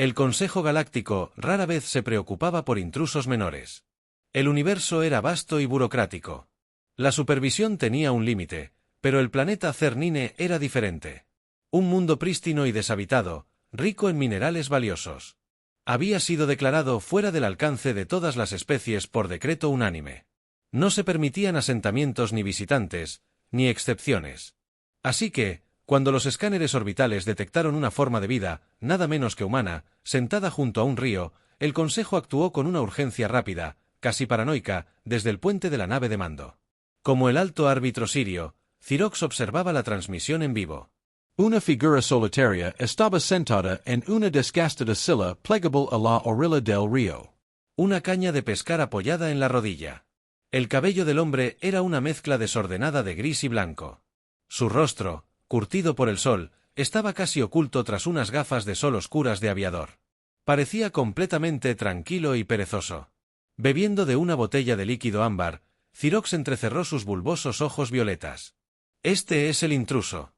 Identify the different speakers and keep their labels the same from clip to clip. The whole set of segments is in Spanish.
Speaker 1: El Consejo Galáctico rara vez se preocupaba por intrusos menores. El universo era vasto y burocrático. La supervisión tenía un límite, pero el planeta Cernine era diferente. Un mundo prístino y deshabitado, rico en minerales valiosos. Había sido declarado fuera del alcance de todas las especies por decreto unánime. No se permitían asentamientos ni visitantes, ni excepciones. Así que, cuando los escáneres orbitales detectaron una forma de vida, nada menos que humana, sentada junto a un río, el Consejo actuó con una urgencia rápida, casi paranoica, desde el puente de la nave de mando. Como el alto árbitro sirio, Cirox observaba la transmisión en vivo.
Speaker 2: Una figura solitaria estaba sentada en una desgastada silla plegable a la orilla del río.
Speaker 1: Una caña de pescar apoyada en la rodilla. El cabello del hombre era una mezcla desordenada de gris y blanco. Su rostro, curtido por el sol, estaba casi oculto tras unas gafas de sol oscuras de aviador. Parecía completamente tranquilo y perezoso. Bebiendo de una botella de líquido ámbar, Cirox entrecerró sus bulbosos ojos violetas. Este es el intruso.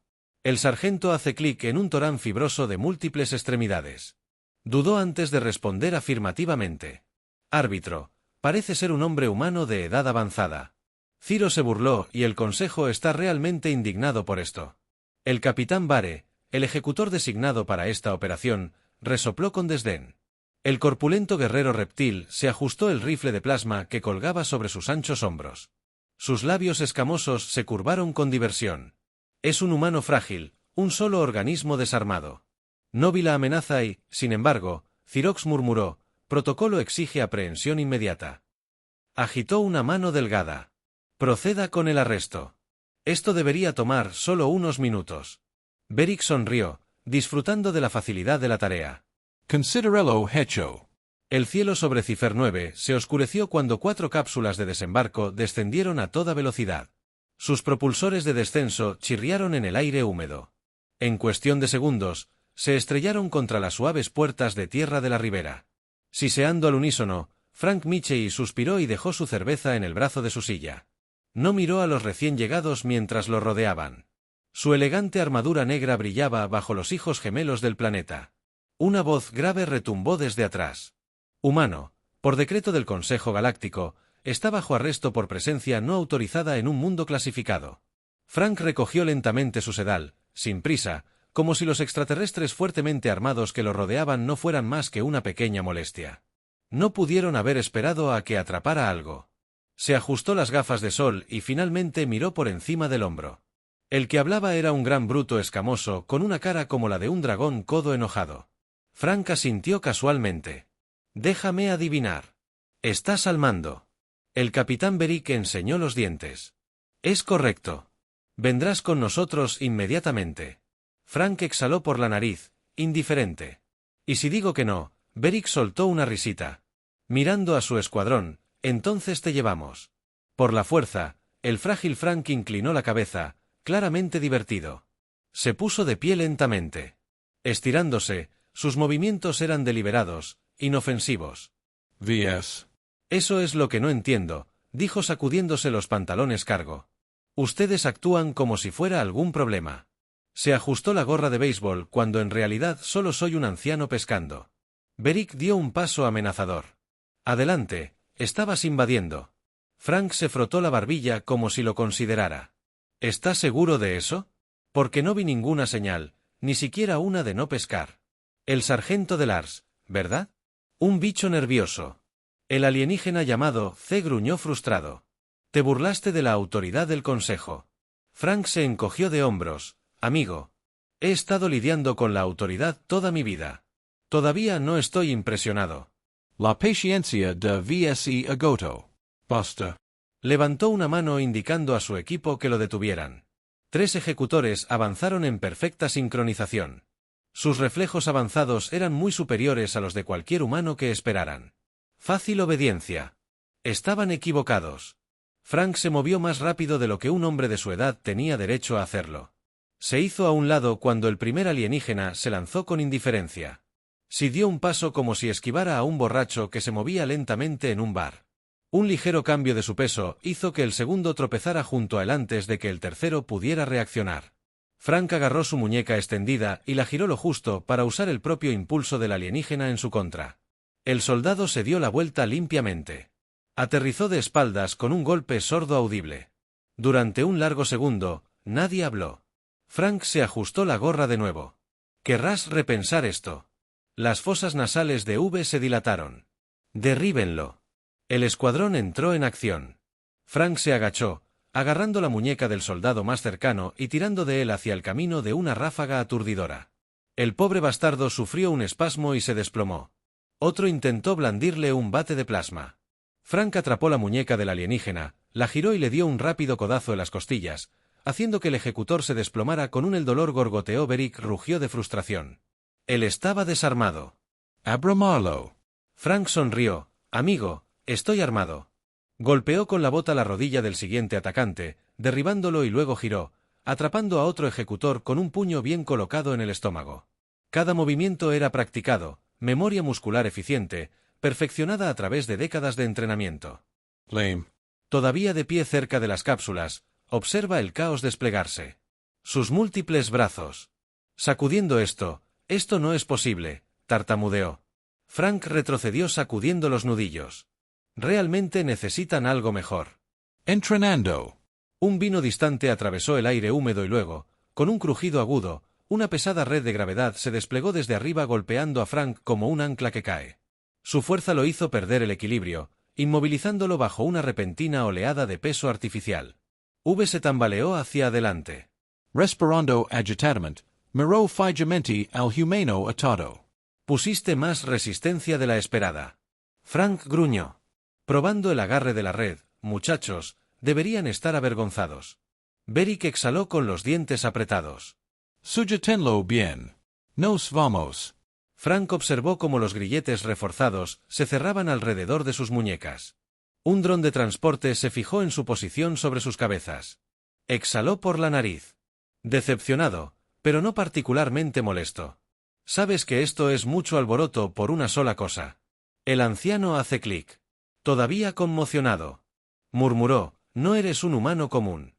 Speaker 1: El sargento hace clic en un torán fibroso de múltiples extremidades. Dudó antes de responder afirmativamente. Árbitro, parece ser un hombre humano de edad avanzada. Ciro se burló y el Consejo está realmente indignado por esto. El capitán Vare, el ejecutor designado para esta operación, resopló con desdén. El corpulento guerrero reptil se ajustó el rifle de plasma que colgaba sobre sus anchos hombros. Sus labios escamosos se curvaron con diversión. Es un humano frágil, un solo organismo desarmado. No vi la amenaza y, sin embargo, Cirox murmuró, protocolo exige aprehensión inmediata. Agitó una mano delgada. Proceda con el arresto. Esto debería tomar solo unos minutos. Beric sonrió, disfrutando de la facilidad de la tarea.
Speaker 2: Considerelo hecho.
Speaker 1: El cielo sobre Cifer 9 se oscureció cuando 4 cápsulas de desembarco descendieron a toda velocidad. Sus propulsores de descenso chirriaron en el aire húmedo. En cuestión de segundos, se estrellaron contra las suaves puertas de tierra de la ribera. Siseando al unísono, Frank Michey suspiró y dejó su cerveza en el brazo de su silla. No miró a los recién llegados mientras lo rodeaban. Su elegante armadura negra brillaba bajo los hijos gemelos del planeta. Una voz grave retumbó desde atrás. Humano, por decreto del Consejo Galáctico, está bajo arresto por presencia no autorizada en un mundo clasificado. Frank recogió lentamente su sedal, sin prisa, como si los extraterrestres fuertemente armados que lo rodeaban no fueran más que una pequeña molestia. No pudieron haber esperado a que atrapara algo. Se ajustó las gafas de sol y finalmente miró por encima del hombro. El que hablaba era un gran bruto escamoso con una cara como la de un dragón codo enojado. Frank asintió casualmente. Déjame adivinar. Estás al mando. El capitán Beric enseñó los dientes. Es correcto. Vendrás con nosotros inmediatamente. Frank exhaló por la nariz, indiferente. ¿Y si digo que no? Beric soltó una risita. Mirando a su escuadrón, entonces te llevamos. Por la fuerza, el frágil Frank inclinó la cabeza, claramente divertido. Se puso de pie lentamente. Estirándose, sus movimientos eran deliberados, inofensivos.
Speaker 2: VS.
Speaker 1: Eso es lo que no entiendo, dijo sacudiéndose los pantalones cargo. Ustedes actúan como si fuera algún problema. Se ajustó la gorra de béisbol cuando en realidad solo soy un anciano pescando. Beric dio un paso amenazador. Adelante, estabas invadiendo. Frank se frotó la barbilla como si lo considerara. ¿Estás seguro de eso? Porque no vi ninguna señal, ni siquiera una de no pescar. El sargento de Lars, ¿verdad? Un bicho nervioso. El alienígena llamado C gruñó frustrado. Te burlaste de la autoridad del Consejo. Frank se encogió de hombros. Amigo. He estado lidiando con la autoridad toda mi vida. Todavía no estoy impresionado.
Speaker 2: La paciencia de VSE agoto. Basta.
Speaker 1: Levantó una mano indicando a su equipo que lo detuvieran. 3 ejecutores avanzaron en perfecta sincronización. Sus reflejos avanzados eran muy superiores a los de cualquier humano que esperaran. Fácil obediencia. Estaban equivocados. Frank se movió más rápido de lo que un hombre de su edad tenía derecho a hacerlo. Se hizo a un lado cuando el primer alienígena se lanzó con indiferencia. Si dio un paso como si esquivara a un borracho que se movía lentamente en un bar. Un ligero cambio de su peso hizo que el segundo tropezara junto a él antes de que el tercero pudiera reaccionar. Frank agarró su muñeca extendida y la giró lo justo para usar el propio impulso del alienígena en su contra. El soldado se dio la vuelta limpiamente. Aterrizó de espaldas con un golpe sordo audible. Durante un largo segundo, nadie habló. Frank se ajustó la gorra de nuevo. «Querrás repensar esto». Las fosas nasales de V se dilataron. «Derríbenlo». El escuadrón entró en acción. Frank se agachó, agarrando la muñeca del soldado más cercano y tirando de él hacia el camino de una ráfaga aturdidora. El pobre bastardo sufrió un espasmo y se desplomó. Otro intentó blandirle un bate de plasma. Frank atrapó la muñeca del alienígena, la giró y le dio un rápido codazo en las costillas, haciendo que el ejecutor se desplomara con un el dolor gorgoteó. Beric rugió de frustración. Él estaba desarmado.
Speaker 2: Abra Marlowe.
Speaker 1: Frank sonrió. «Amigo, estoy armado». Golpeó con la bota la rodilla del siguiente atacante, derribándolo y luego giró, atrapando a otro ejecutor con un puño bien colocado en el estómago. Cada movimiento era practicado, memoria muscular eficiente, perfeccionada a través de décadas de entrenamiento.
Speaker 2: Lame.
Speaker 1: Todavía de pie cerca de las cápsulas, observa el caos desplegarse. Sus múltiples brazos. Sacudiendo esto no es posible, tartamudeó. Frank retrocedió sacudiendo los nudillos. Realmente necesitan algo mejor.
Speaker 2: Entrenando.
Speaker 1: Un vino distante atravesó el aire húmedo y luego, con un crujido agudo, una pesada red de gravedad se desplegó desde arriba golpeando a Frank como un ancla que cae. Su fuerza lo hizo perder el equilibrio, inmovilizándolo bajo una repentina oleada de peso artificial. V se tambaleó hacia adelante.
Speaker 2: Respirando agitadamente, miró fijamente al humano atado.
Speaker 1: Pusiste más resistencia de la esperada. Frank gruñó. Probando el agarre de la red, muchachos, deberían estar avergonzados. Beric exhaló con los dientes apretados.
Speaker 2: Sujétenlo bien. Nos vamos.
Speaker 1: Frank observó cómo los grilletes reforzados se cerraban alrededor de sus muñecas. Un dron de transporte se fijó en su posición sobre sus cabezas. Exhaló por la nariz. Decepcionado, pero no particularmente molesto. Sabes que esto es mucho alboroto por una sola cosa. El anciano hace clic. Todavía conmocionado. Murmuró, no eres un humano común.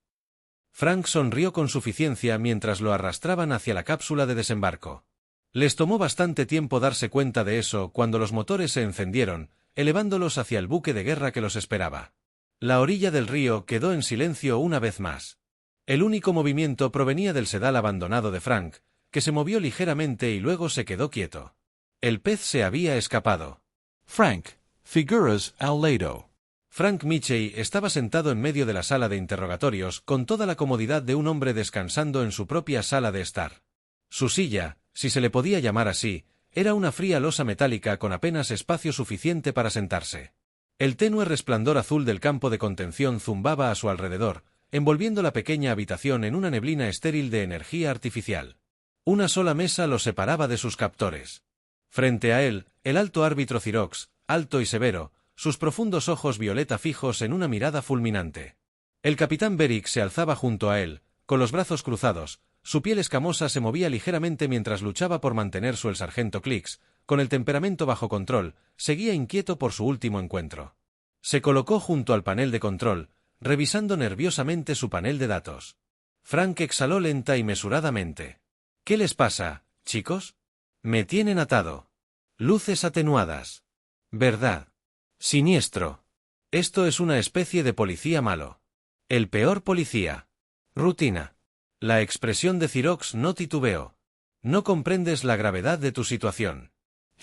Speaker 1: Frank sonrió con suficiencia mientras lo arrastraban hacia la cápsula de desembarco. Les tomó bastante tiempo darse cuenta de eso cuando los motores se encendieron, elevándolos hacia el buque de guerra que los esperaba. La orilla del río quedó en silencio una vez más. El único movimiento provenía del sedal abandonado de Frank, que se movió ligeramente y luego se quedó quieto. El pez se había escapado.
Speaker 2: Frank, figuras al lado.
Speaker 1: Frank Mitchell estaba sentado en medio de la sala de interrogatorios con toda la comodidad de un hombre descansando en su propia sala de estar. Su silla, si se le podía llamar así, era una fría losa metálica con apenas espacio suficiente para sentarse. El tenue resplandor azul del campo de contención zumbaba a su alrededor, envolviendo la pequeña habitación en una neblina estéril de energía artificial. Una sola mesa lo separaba de sus captores. Frente a él, el alto árbitro Cirox, alto y severo, sus profundos ojos violeta fijos en una mirada fulminante. El capitán Beric se alzaba junto a él, con los brazos cruzados, su piel escamosa se movía ligeramente mientras luchaba por mantener el sargento Clicks, con el temperamento bajo control, seguía inquieto por su último encuentro. Se colocó junto al panel de control, revisando nerviosamente su panel de datos. Frank exhaló lenta y mesuradamente. ¿Qué les pasa, chicos? Me tienen atado. Luces atenuadas. ¿Verdad? Siniestro. Esto es una especie de policía malo. El peor policía. Rutina. La expresión de Cirox no titubeó. No comprendes la gravedad de tu situación.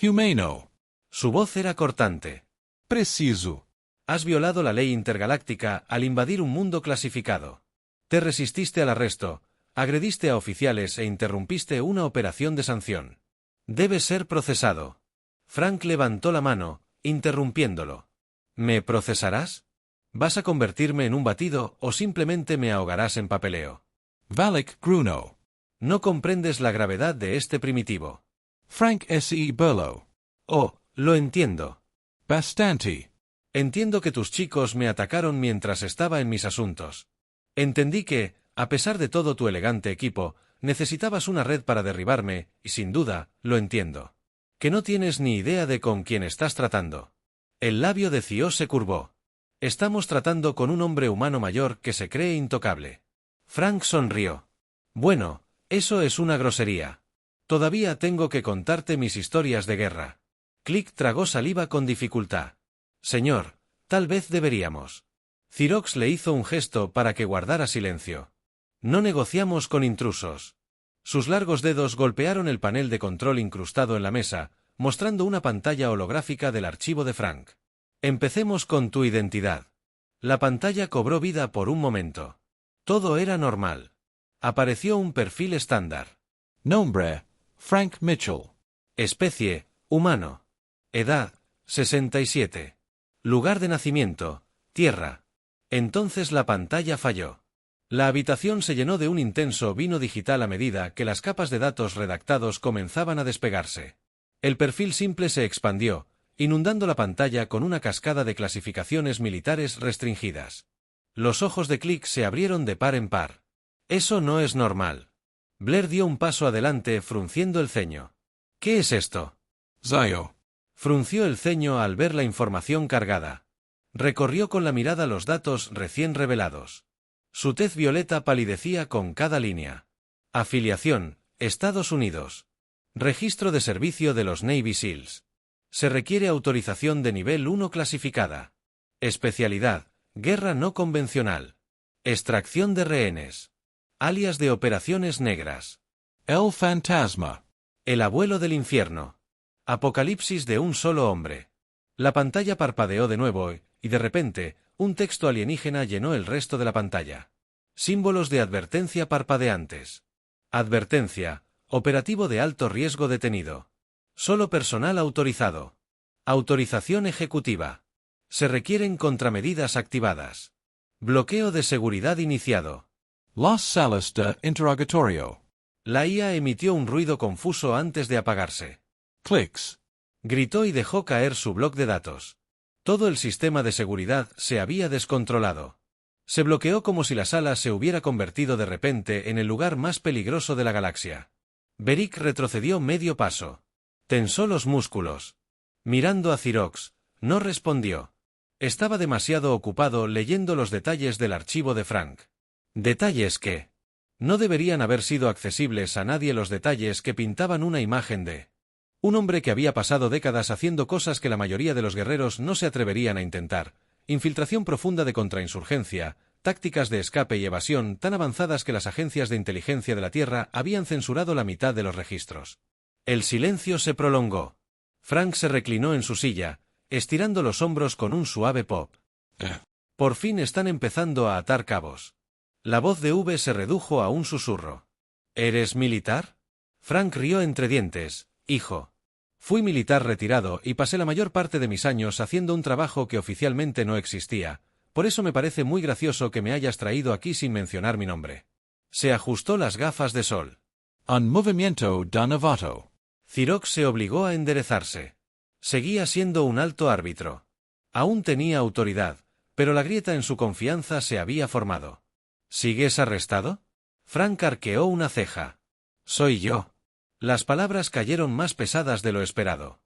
Speaker 2: Humano.
Speaker 1: Su voz era cortante.
Speaker 2: Preciso.
Speaker 1: Has violado la ley intergaláctica al invadir un mundo clasificado. Te resististe al arresto, agrediste a oficiales e interrumpiste una operación de sanción. Debes ser procesado. Frank levantó la mano, interrumpiéndolo. ¿Me procesarás? ¿Vas a convertirme en un batido o simplemente me ahogarás en papeleo?
Speaker 2: Valak Gruno.
Speaker 1: No comprendes la gravedad de este primitivo.
Speaker 2: Frank S.E. Burlow.
Speaker 1: Oh, lo entiendo.
Speaker 2: Bastante.
Speaker 1: Entiendo que tus chicos me atacaron mientras estaba en mis asuntos. Entendí que, a pesar de todo tu elegante equipo, necesitabas una red para derribarme, y sin duda, lo entiendo. Que no tienes ni idea de con quién estás tratando. El labio de Cio se curvó. Estamos tratando con un hombre humano mayor que se cree intocable. Frank sonrió. Bueno, Eso es una grosería. Todavía tengo que contarte mis historias de guerra. Click tragó saliva con dificultad. Señor, tal vez deberíamos. Xerox le hizo un gesto para que guardara silencio. No negociamos con intrusos. Sus largos dedos golpearon el panel de control incrustado en la mesa, mostrando una pantalla holográfica del archivo de Frank. Empecemos con tu identidad. La pantalla cobró vida por un momento. Todo era normal. Apareció un perfil estándar.
Speaker 2: Nombre: Frank Mitchell.
Speaker 1: Especie: humano. Edad: 67. Lugar de nacimiento: Tierra. Entonces la pantalla falló. La habitación se llenó de un intenso vino digital a medida que las capas de datos redactados comenzaban a despegarse. El perfil simple se expandió, inundando la pantalla con una cascada de clasificaciones militares restringidas. Los ojos de Click se abrieron de par en par. Eso no es normal. Blair dio un paso adelante frunciendo el ceño. ¿Qué es esto?
Speaker 2: Zio.
Speaker 1: Frunció el ceño al ver la información cargada. Recorrió con la mirada los datos recién revelados. Su tez violeta palidecía con cada línea. Afiliación: Estados Unidos. Registro de servicio de los Navy SEALs. Se requiere autorización de nivel 1 clasificada. Especialidad: Guerra no convencional. Extracción de rehenes. Alias de operaciones negras.
Speaker 2: El Fantasma.
Speaker 1: El abuelo del infierno. Apocalipsis de un solo hombre. La pantalla parpadeó de nuevo y de repente, un texto alienígena llenó el resto de la pantalla. Símbolos de advertencia parpadeantes. Advertencia: operativo de alto riesgo detenido. Solo personal autorizado. Autorización ejecutiva. Se requieren contramedidas activadas. Bloqueo de seguridad iniciado.
Speaker 2: Las salas de interrogatorio.
Speaker 1: La IA emitió un ruido confuso antes de apagarse.
Speaker 2: Clicks.
Speaker 1: Gritó y dejó caer su bloc de datos. Todo el sistema de seguridad se había descontrolado. Se bloqueó como si la sala se hubiera convertido de repente en el lugar más peligroso de la galaxia. Beric retrocedió medio paso. Tensó los músculos. Mirando a Xerox, no respondió. Estaba demasiado ocupado leyendo los detalles del archivo de Frank. Detalles que no deberían haber sido accesibles a nadie, los detalles que pintaban una imagen de un hombre que había pasado décadas haciendo cosas que la mayoría de los guerreros no se atreverían a intentar: infiltración profunda de contrainsurgencia, tácticas de escape y evasión tan avanzadas que las agencias de inteligencia de la Tierra habían censurado la mitad de los registros. El silencio se prolongó. Frank se reclinó en su silla, estirando los hombros con un suave pop. Por fin están empezando a atar cabos. La voz de V se redujo a un susurro. ¿Eres militar? Frank rió entre dientes. Hijo. Fui militar retirado y pasé la mayor parte de mis años haciendo un trabajo que oficialmente no existía, por eso me parece muy gracioso que me hayas traído aquí sin mencionar mi nombre. Se ajustó las gafas de sol.
Speaker 2: Un movimiento de novato.
Speaker 1: Xerox se obligó a enderezarse. Seguía siendo un alto árbitro. Aún tenía autoridad, pero la grieta en su confianza se había formado. ¿Sigues arrestado? Frank arqueó una ceja. Soy yo. Las palabras cayeron más pesadas de lo esperado.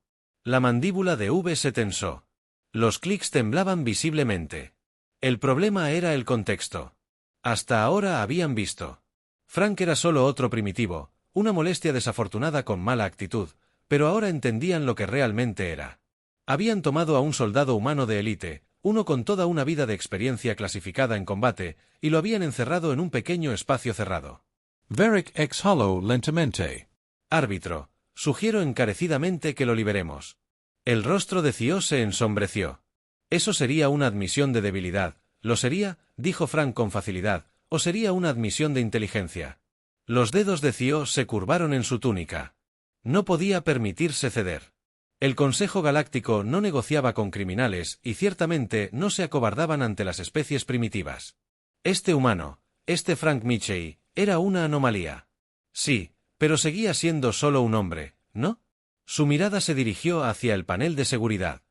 Speaker 1: La mandíbula de V se tensó. Los clics temblaban visiblemente. El problema era el contexto. Hasta ahora habían visto. Frank era solo otro primitivo, una molestia desafortunada con mala actitud, pero ahora entendían lo que realmente era. Habían tomado a un soldado humano de élite, uno con toda una vida de experiencia clasificada en combate, y lo habían encerrado en un pequeño espacio cerrado.
Speaker 2: Varric exhaló lentamente.
Speaker 1: Árbitro, sugiero encarecidamente que lo liberemos. El rostro de Zio se ensombreció. Eso sería una admisión de debilidad, lo sería, dijo Frank con facilidad, o sería una admisión de inteligencia. Los dedos de Zio se curvaron en su túnica. No podía permitirse ceder. El Consejo Galáctico no negociaba con criminales y ciertamente no se acobardaban ante las especies primitivas. Este humano, este Frank Mitchell, era una anomalía. Sí, pero seguía siendo solo un hombre, ¿no? Su mirada se dirigió hacia el panel de seguridad.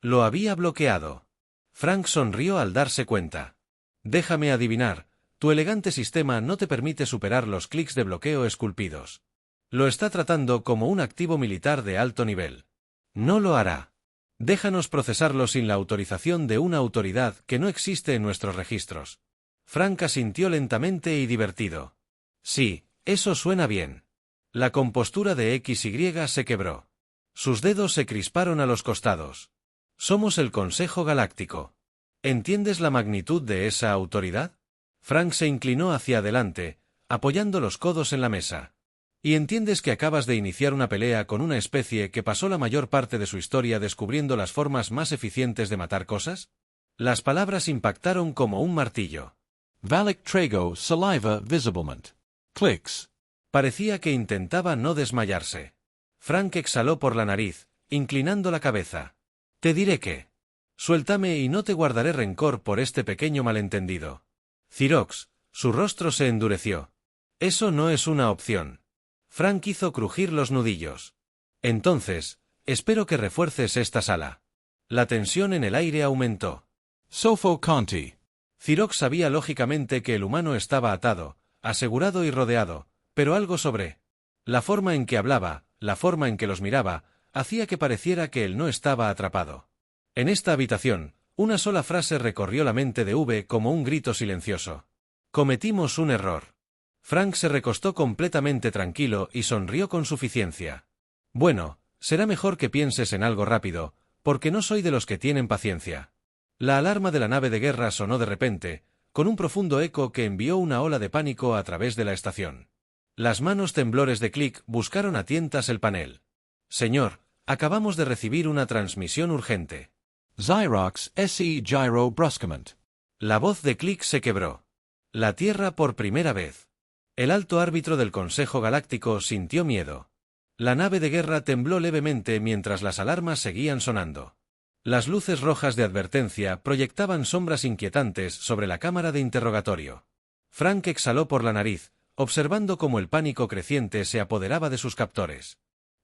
Speaker 1: Lo había bloqueado. Frank sonrió al darse cuenta. Déjame adivinar, tu elegante sistema no te permite superar los clics de bloqueo esculpidos. Lo está tratando como un activo militar de alto nivel. No lo hará. Déjanos procesarlo sin la autorización de una autoridad que no existe en nuestros registros. Frank asintió lentamente y divertido. Sí, Eso suena bien. La compostura de XY se quebró. Sus dedos se crisparon a los costados. Somos el Consejo Galáctico. ¿Entiendes la magnitud de esa autoridad? Frank se inclinó hacia adelante, apoyando los codos en la mesa. ¿Y entiendes que acabas de iniciar una pelea con una especie que pasó la mayor parte de su historia descubriendo las formas más eficientes de matar cosas? Las palabras impactaron como un martillo.
Speaker 2: Valak trago saliva visiblement. Clicks.
Speaker 1: Parecía que intentaba no desmayarse. Frank exhaló por la nariz, inclinando la cabeza. Te diré que. Suéltame y no te guardaré rencor por este pequeño malentendido. Cirox, su rostro se endureció. Eso no es una opción. Frank hizo crujir los nudillos. Entonces, espero que refuerces esta sala. La tensión en el aire aumentó.
Speaker 2: Sofo Conti.
Speaker 1: Cirox sabía lógicamente que el humano estaba atado, asegurado y rodeado, pero algo sobre. La forma en que hablaba, la forma en que los miraba, hacía que pareciera que él no estaba atrapado. En esta habitación, una sola frase recorrió la mente de V como un grito silencioso. Cometimos un error. Frank se recostó completamente tranquilo y sonrió con suficiencia. Bueno, será mejor que pienses en algo rápido, porque no soy de los que tienen paciencia. La alarma de la nave de guerra sonó de repente, con un profundo eco que envió una ola de pánico a través de la estación. Las manos temblores de Click buscaron a tientas el panel. Señor, acabamos de recibir una transmisión urgente.
Speaker 2: Xyrox SE gyro bruscament.
Speaker 1: La voz de Click se quebró. La Tierra por primera vez. El alto árbitro del Consejo Galáctico sintió miedo. La nave de guerra tembló levemente mientras las alarmas seguían sonando. Las luces rojas de advertencia proyectaban sombras inquietantes sobre la cámara de interrogatorio. Frank exhaló por la nariz, observando cómo el pánico creciente se apoderaba de sus captores.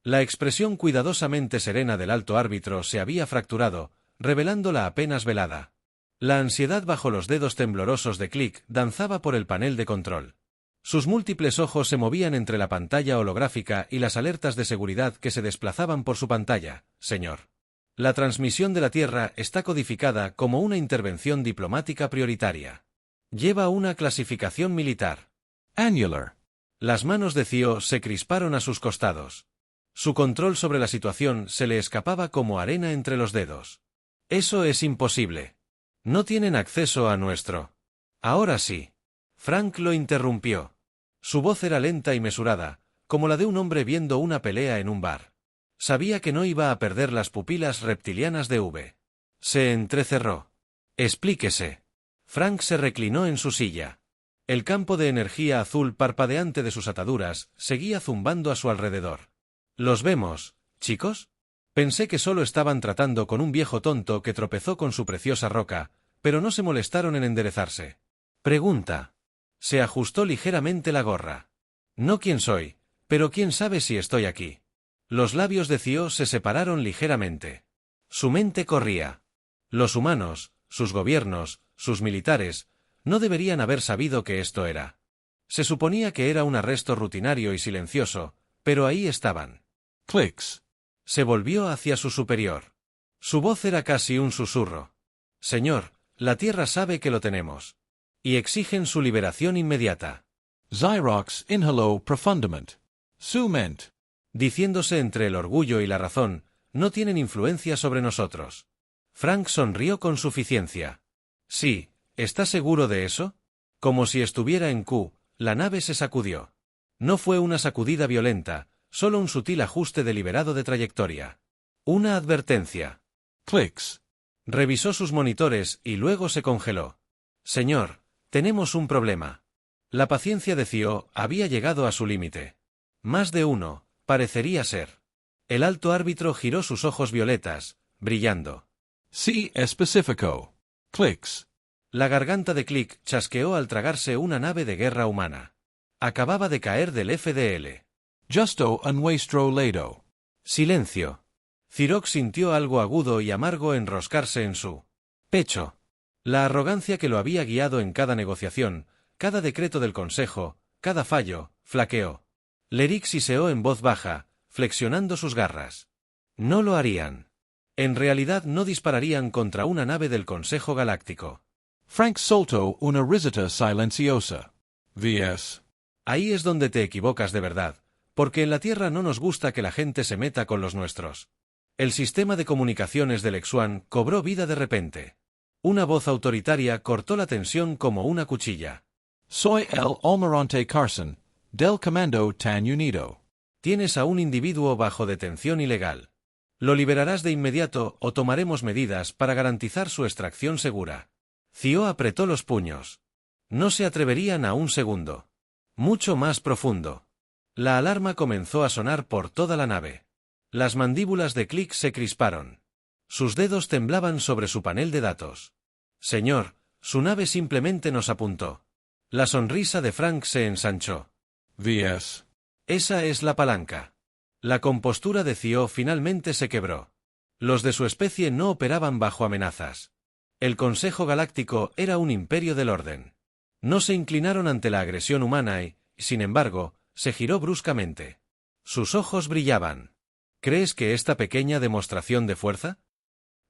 Speaker 1: La expresión cuidadosamente serena del alto árbitro se había fracturado, revelándola apenas velada. La ansiedad bajo los dedos temblorosos de Click danzaba por el panel de control. Sus múltiples ojos se movían entre la pantalla holográfica y las alertas de seguridad que se desplazaban por su pantalla. Señor. La transmisión de la Tierra está codificada como una intervención diplomática prioritaria. Lleva una clasificación militar.
Speaker 2: Annular.
Speaker 1: Las manos de Zio se crisparon a sus costados. Su control sobre la situación se le escapaba como arena entre los dedos. Eso es imposible. No tienen acceso a nuestro. Ahora sí. Frank lo interrumpió. Su voz era lenta y mesurada, como la de un hombre viendo una pelea en un bar. Sabía que no iba a perder las pupilas reptilianas de V. Se entrecerró. Explíquese. Frank se reclinó en su silla. El campo de energía azul parpadeante de sus ataduras seguía zumbando a su alrededor. ¿Los vemos, chicos? Pensé que solo estaban tratando con un viejo tonto que tropezó con su preciosa roca, pero no se molestaron en enderezarse. Pregunta. Se ajustó ligeramente la gorra. No quién soy, pero quién sabe si estoy aquí. Los labios de Zio se separaron ligeramente. Su mente corría. Los humanos, sus gobiernos, sus militares, no deberían haber sabido que esto era. Se suponía que era un arresto rutinario y silencioso, pero ahí estaban.
Speaker 2: Clicks.
Speaker 1: Se volvió hacia su superior. Su voz era casi un susurro. Señor, la Tierra sabe que lo tenemos. Y exigen su liberación inmediata.
Speaker 2: Xyrox inhalo profundament. Sument.
Speaker 1: Diciéndose entre el orgullo y la razón, no tienen influencia sobre nosotros. Frank sonrió con suficiencia. Sí, ¿está seguro de eso? Como si estuviera en Q, la nave se sacudió. No fue una sacudida violenta, solo un sutil ajuste deliberado de trayectoria. Una advertencia.
Speaker 2: Clicks.
Speaker 1: Revisó sus monitores y luego se congeló. Señor, tenemos un problema. La paciencia de Zio había llegado a su límite. Más de uno, parecería ser. El alto árbitro giró sus ojos violetas, brillando.
Speaker 2: C. Especifico. Clicks.
Speaker 1: La garganta de Click chasqueó al tragarse una nave de guerra humana. Acababa de caer del FDL.
Speaker 2: Justo un nuestro lado.
Speaker 1: Silencio. Cirox sintió algo agudo y amargo enroscarse en su pecho. La arrogancia que lo había guiado en cada negociación, cada decreto del Consejo, cada fallo, flaqueó. Lerik siseó en voz baja, flexionando sus garras. No lo harían. En realidad no dispararían contra una nave del Consejo Galáctico.
Speaker 2: Frank soltó una risita silenciosa. Vs.
Speaker 1: Ahí es donde te equivocas de verdad, porque en la Tierra no nos gusta que la gente se meta con los nuestros. El sistema de comunicaciones del X-1 cobró vida de repente. Una voz autoritaria cortó la tensión como una cuchilla.
Speaker 2: Soy el Almirante Carson, del Comando Tan Unido.
Speaker 1: Tienes a un individuo bajo detención ilegal. Lo liberarás de inmediato o tomaremos medidas para garantizar su extracción segura. Cio apretó los puños. No se atreverían a un segundo. Mucho más profundo. La alarma comenzó a sonar por toda la nave. Las mandíbulas de Click se crisparon. Sus dedos temblaban sobre su panel de datos. Señor, su nave simplemente nos apuntó. La sonrisa de Frank se ensanchó.
Speaker 2: VS.
Speaker 1: Esa es la palanca. La compostura de Cio finalmente se quebró. Los de su especie no operaban bajo amenazas. El Consejo Galáctico era un imperio del orden. No se inclinaron ante la agresión humana y, sin embargo, se giró bruscamente. Sus ojos brillaban. ¿Crees que esta pequeña demostración de fuerza?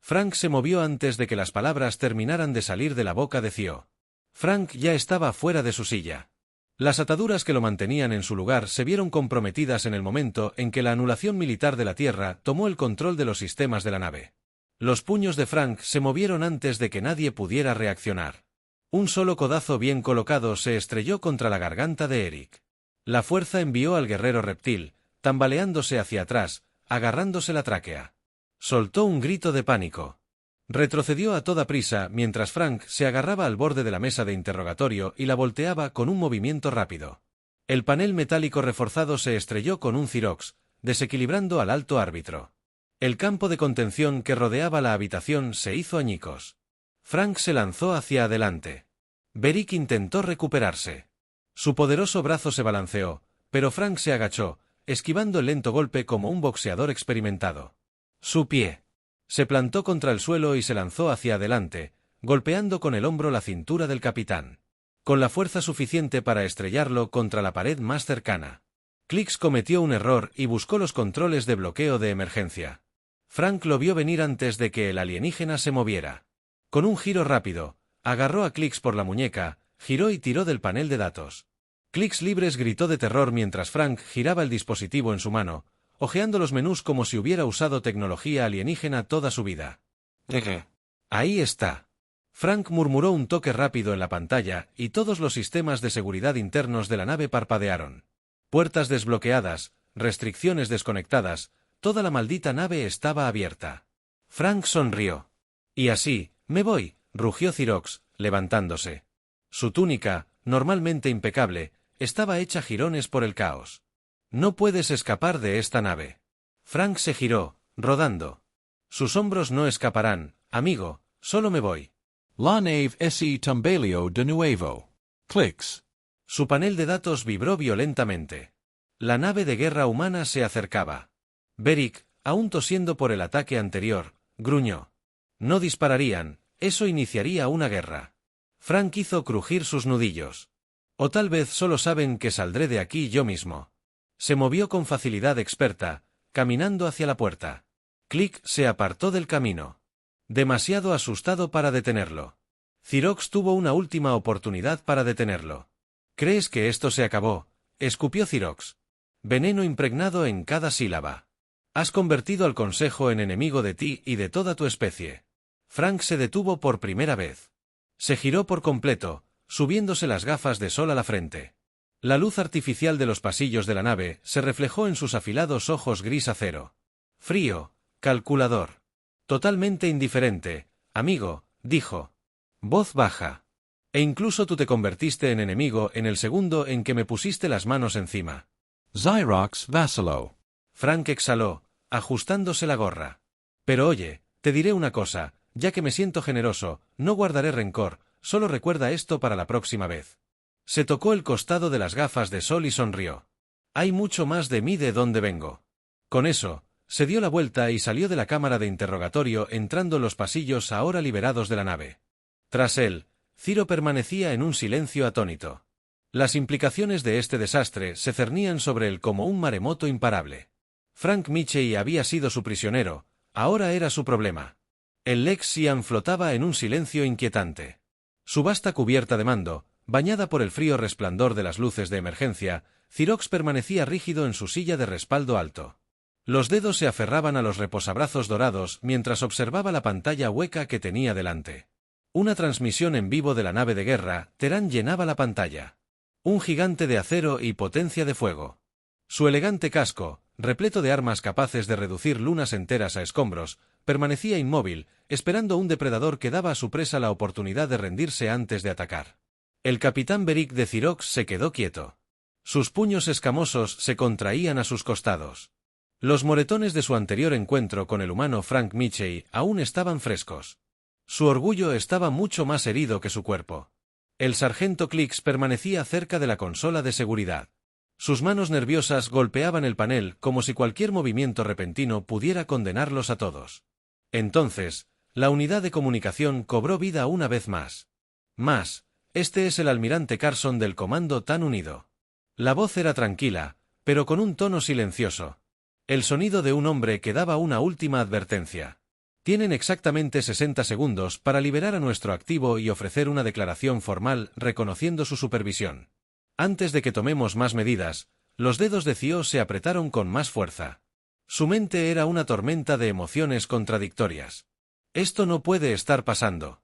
Speaker 1: Frank se movió antes de que las palabras terminaran de salir de la boca de Cio. Frank ya estaba fuera de su silla. Las ataduras que lo mantenían en su lugar se vieron comprometidas en el momento en que la anulación militar de la Tierra tomó el control de los sistemas de la nave. Los puños de Frank se movieron antes de que nadie pudiera reaccionar. Un solo codazo bien colocado se estrelló contra la garganta de Eric. La fuerza envió al guerrero reptil, tambaleándose hacia atrás, agarrándose la tráquea. Soltó un grito de pánico. Retrocedió a toda prisa mientras Frank se agarraba al borde de la mesa de interrogatorio y la volteaba con un movimiento rápido. El panel metálico reforzado se estrelló con un Cyrox, desequilibrando al alto árbitro. El campo de contención que rodeaba la habitación se hizo añicos. Frank se lanzó hacia adelante. Beric intentó recuperarse. Su poderoso brazo se balanceó, pero Frank se agachó, esquivando el lento golpe como un boxeador experimentado. Su pie. Se plantó contra el suelo y se lanzó hacia adelante, golpeando con el hombro la cintura del capitán. Con la fuerza suficiente para estrellarlo contra la pared más cercana. Clicks cometió un error y buscó los controles de bloqueo de emergencia. Frank lo vio venir antes de que el alienígena se moviera. Con un giro rápido, agarró a Clicks por la muñeca, giró y tiró del panel de datos. Clicks Libres gritó de terror mientras Frank giraba el dispositivo en su mano, hojeando los menús como si hubiera usado tecnología alienígena toda su vida. Ahí está. Frank murmuró un toque rápido en la pantalla y todos los sistemas de seguridad internos de la nave parpadearon. Puertas desbloqueadas, restricciones desconectadas, toda la maldita nave estaba abierta. Frank sonrió. Y así, me voy, rugió Cyrox, levantándose. Su túnica, normalmente impecable, estaba hecha jirones por el caos. No puedes escapar de esta nave. Frank se giró, rodando. Sus hombros no escaparán, amigo, solo me voy.
Speaker 2: La nave se tambaleó de nuevo. Clicks.
Speaker 1: Su panel de datos vibró violentamente. La nave de guerra humana se acercaba. Beric, aún tosiendo por el ataque anterior, gruñó. No dispararían, eso iniciaría una guerra. Frank hizo crujir sus nudillos. O tal vez solo saben que saldré de aquí yo mismo. Se movió con facilidad experta, caminando hacia la puerta. Click se apartó del camino. Demasiado asustado para detenerlo. Cyrox tuvo una última oportunidad para detenerlo. ¿Crees que esto se acabó? Escupió Cyrox. Veneno impregnado en cada sílaba. Has convertido al Consejo en enemigo de ti y de toda tu especie. Frank se detuvo por primera vez. Se giró por completo, subiéndose las gafas de sol a la frente. La luz artificial de los pasillos de la nave se reflejó en sus afilados ojos gris acero. Frío, calculador. Totalmente indiferente, amigo, dijo. Voz baja. E incluso tú te convertiste en enemigo en el segundo en que me pusiste las manos encima.
Speaker 2: Cyrox vaciló.
Speaker 1: Frank exhaló, ajustándose la gorra. Pero oye, te diré una cosa, ya que me siento generoso, no guardaré rencor, solo recuerda esto para la próxima vez. Se tocó el costado de las gafas de sol y sonrió. Hay mucho más de mí de dónde vengo. Con eso, se dio la vuelta y salió de la cámara de interrogatorio entrando en los pasillos ahora liberados de la nave. Tras él, Ciro permanecía en un silencio atónito. Las implicaciones de este desastre se cernían sobre él como un maremoto imparable. Frank Mitchell había sido su prisionero, ahora era su problema. El Lexian flotaba en un silencio inquietante. Su vasta cubierta de mando, Bañada por el frío resplandor de las luces de emergencia, Cirox permanecía rígido en su silla de respaldo alto. Los dedos se aferraban a los reposabrazos dorados mientras observaba la pantalla hueca que tenía delante. Una transmisión en vivo de la nave de guerra, Terán, llenaba la pantalla. Un gigante de acero y potencia de fuego. Su elegante casco, repleto de armas capaces de reducir lunas enteras a escombros, permanecía inmóvil, esperando un depredador que daba a su presa la oportunidad de rendirse antes de atacar. El capitán Beric de Cirox se quedó quieto. Sus puños escamosos se contraían a sus costados. Los moretones de su anterior encuentro con el humano Frank Mitchell aún estaban frescos. Su orgullo estaba mucho más herido que su cuerpo. El sargento Klix permanecía cerca de la consola de seguridad. Sus manos nerviosas golpeaban el panel como si cualquier movimiento repentino pudiera condenarlos a todos. Entonces, la unidad de comunicación cobró vida una vez más. Este es el almirante Carson del Comando Tan Unido. La voz era tranquila, pero con un tono silencioso. El sonido de un hombre que daba una última advertencia. Tienen exactamente 60 segundos para liberar a nuestro activo y ofrecer una declaración formal reconociendo su supervisión. Antes de que tomemos más medidas, los dedos de Cio se apretaron con más fuerza. Su mente era una tormenta de emociones contradictorias. Esto no puede estar pasando.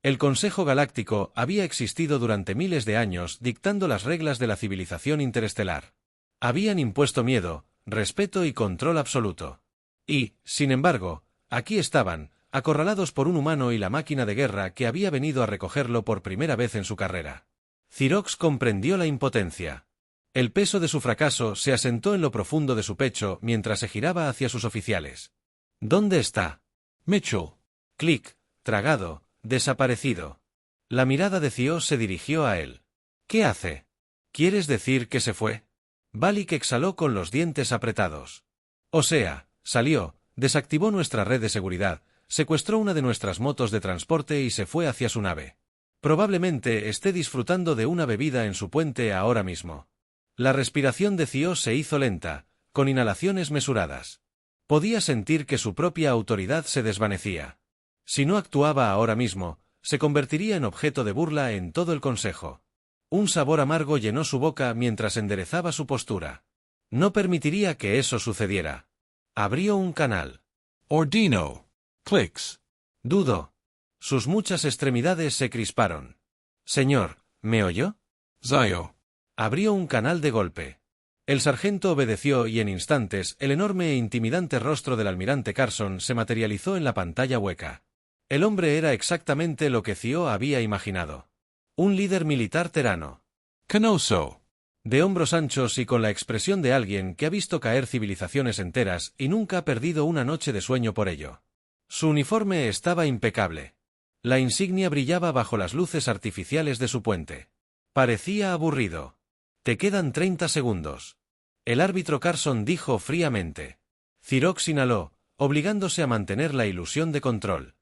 Speaker 1: El Consejo Galáctico había existido durante miles de años dictando las reglas de la civilización interestelar. Habían impuesto miedo, respeto y control absoluto. Y, sin embargo, aquí estaban, acorralados por un humano y la máquina de guerra que había venido a recogerlo por primera vez en su carrera. Cirox comprendió la impotencia. El peso de su fracaso se asentó en lo profundo de su pecho mientras se giraba hacia sus oficiales. ¿Dónde está?
Speaker 2: Mitchell.
Speaker 1: Clic, tragado, desaparecido. La mirada de Cio se dirigió a él. ¿Qué hace? ¿Quieres decir que se fue? Balik exhaló con los dientes apretados. O sea, salió, desactivó nuestra red de seguridad, secuestró una de nuestras motos de transporte y se fue hacia su nave. Probablemente esté disfrutando de una bebida en su puente ahora mismo. La respiración de Cio se hizo lenta, con inhalaciones mesuradas. Podía sentir que su propia autoridad se desvanecía. Si no actuaba ahora mismo, se convertiría en objeto de burla en todo el consejo. Un sabor amargo llenó su boca mientras enderezaba su postura. No permitiría que eso sucediera. Abrió un canal.
Speaker 2: Ordino. Clicks.
Speaker 1: Dudó. Sus muchas extremidades se crisparon. Señor, ¿me oyó?
Speaker 2: Zio.
Speaker 1: Abrió un canal de golpe. El sargento obedeció y en instantes el enorme e intimidante rostro del almirante Carson se materializó en la pantalla hueca. El hombre era exactamente lo que Cio había imaginado. Un líder militar terano.
Speaker 2: Canoso.
Speaker 1: De hombros anchos y con la expresión de alguien que ha visto caer civilizaciones enteras y nunca ha perdido una noche de sueño por ello. Su uniforme estaba impecable. La insignia brillaba bajo las luces artificiales de su puente. Parecía aburrido. Te quedan 30 segundos. El árbitro Carson dijo fríamente. Cirox inhaló, obligándose a mantener la ilusión de control.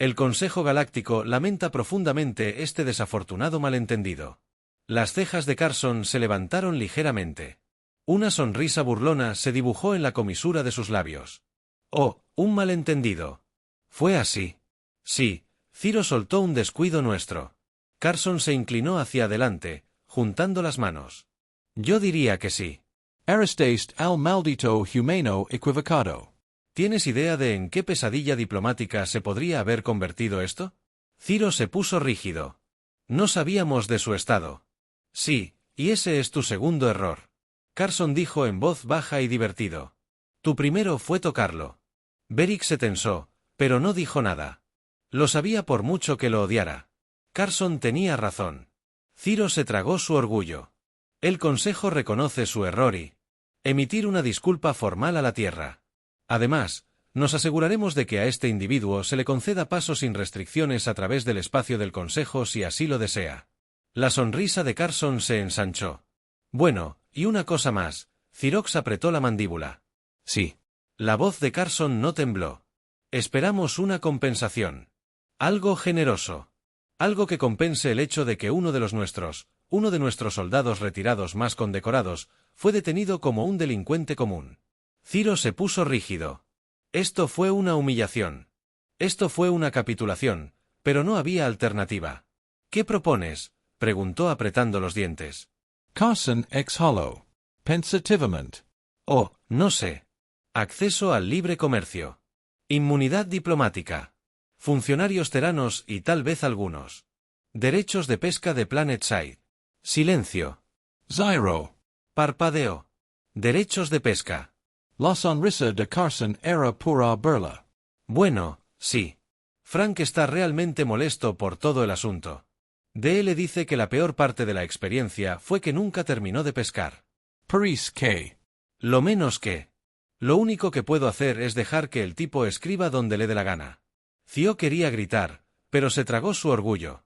Speaker 1: El Consejo Galáctico lamenta profundamente este desafortunado malentendido. Las cejas de Carson se levantaron ligeramente. Una sonrisa burlona se dibujó en la comisura de sus labios. Oh, un malentendido. ¿Fue así? Sí, Ciro soltó un descuido nuestro. Carson se inclinó hacia adelante, juntando las manos. Yo diría que sí.
Speaker 2: Aristaste al maldito humano equivocado.
Speaker 1: ¿Tienes idea de en qué pesadilla diplomática se podría haber convertido esto? Ciro se puso rígido. No sabíamos de su estado. Sí, y ese es tu segundo error. Carson dijo en voz baja y divertido. Tu primero fue tocarlo. Beric se tensó, pero no dijo nada. Lo sabía por mucho que lo odiara. Carson tenía razón. Ciro se tragó su orgullo. El Consejo reconoce su error y emitir una disculpa formal a la Tierra. Además, nos aseguraremos de que a este individuo se le conceda paso sin restricciones a través del espacio del Consejo si así lo desea. La sonrisa de Carson se ensanchó. Bueno, y una cosa más, Cirox apretó la mandíbula.
Speaker 2: Sí.
Speaker 1: La voz de Carson no tembló. Esperamos una compensación. Algo generoso. Algo que compense el hecho de que uno de nuestros soldados retirados más condecorados, fue detenido como un delincuente común. Ciro se puso rígido. Esto fue una humillación. Esto fue una capitulación, pero no había alternativa. ¿Qué propones? preguntó apretando los dientes.
Speaker 2: Carson exhaló, pensativamente.
Speaker 1: Oh, no sé. Acceso al libre comercio. Inmunidad diplomática. Funcionarios teranos y tal vez algunos. Derechos de pesca de Planetside. Silencio.
Speaker 2: Zyro.
Speaker 1: Parpadeo. Derechos de pesca.
Speaker 2: La sonrisa de Carson era pura burla.
Speaker 1: Bueno, sí. Frank está realmente molesto por todo el asunto. D.L. dice que la peor parte de la experiencia fue que nunca terminó de pescar.
Speaker 2: Paris que.
Speaker 1: Lo menos que. Lo único que puedo hacer es dejar que el tipo escriba donde le dé la gana. Theo quería gritar, pero se tragó su orgullo.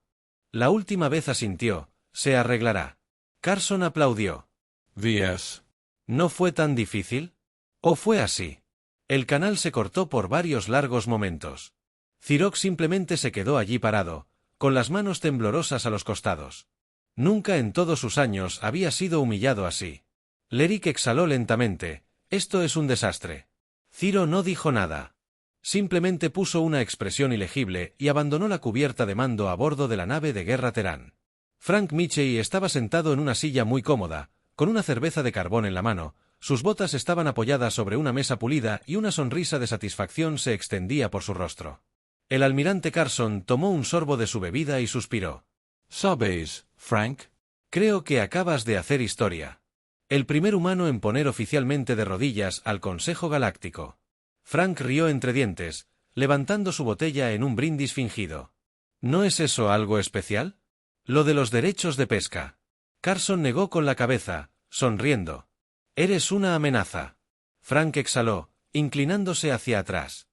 Speaker 1: La última vez asintió, se arreglará. Carson aplaudió.
Speaker 2: Vs.
Speaker 1: ¿No fue tan difícil? ¿O fue así? El canal se cortó por varios largos momentos. Cirok simplemente se quedó allí parado, con las manos temblorosas a los costados. Nunca en todos sus años había sido humillado así. Lerik exhaló lentamente. Esto es un desastre. Ciro no dijo nada. Simplemente puso una expresión ilegible y abandonó la cubierta de mando a bordo de la nave de guerra Terán. Frank Mitchell estaba sentado en una silla muy cómoda, con una cerveza de carbón en la mano, sus botas estaban apoyadas sobre una mesa pulida y una sonrisa de satisfacción se extendía por su rostro. El almirante Carson tomó un sorbo de su bebida y suspiró.
Speaker 2: ¿Sabes, Frank?
Speaker 1: Creo que acabas de hacer historia. El primer humano en poner oficialmente de rodillas al Consejo Galáctico. Frank rió entre dientes, levantando su botella en un brindis fingido. ¿No es eso algo especial? Lo de los derechos de pesca. Carson negó con la cabeza, sonriendo. Eres una amenaza. Frank exhaló, inclinándose hacia atrás.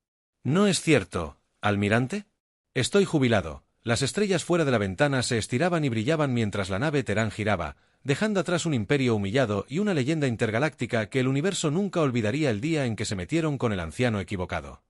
Speaker 1: ¿No es cierto, almirante? Estoy jubilado. Las estrellas fuera de la ventana se estiraban y brillaban mientras la nave Terán giraba, dejando atrás un imperio humillado y una leyenda intergaláctica que el universo nunca olvidaría el día en que se metieron con el anciano equivocado.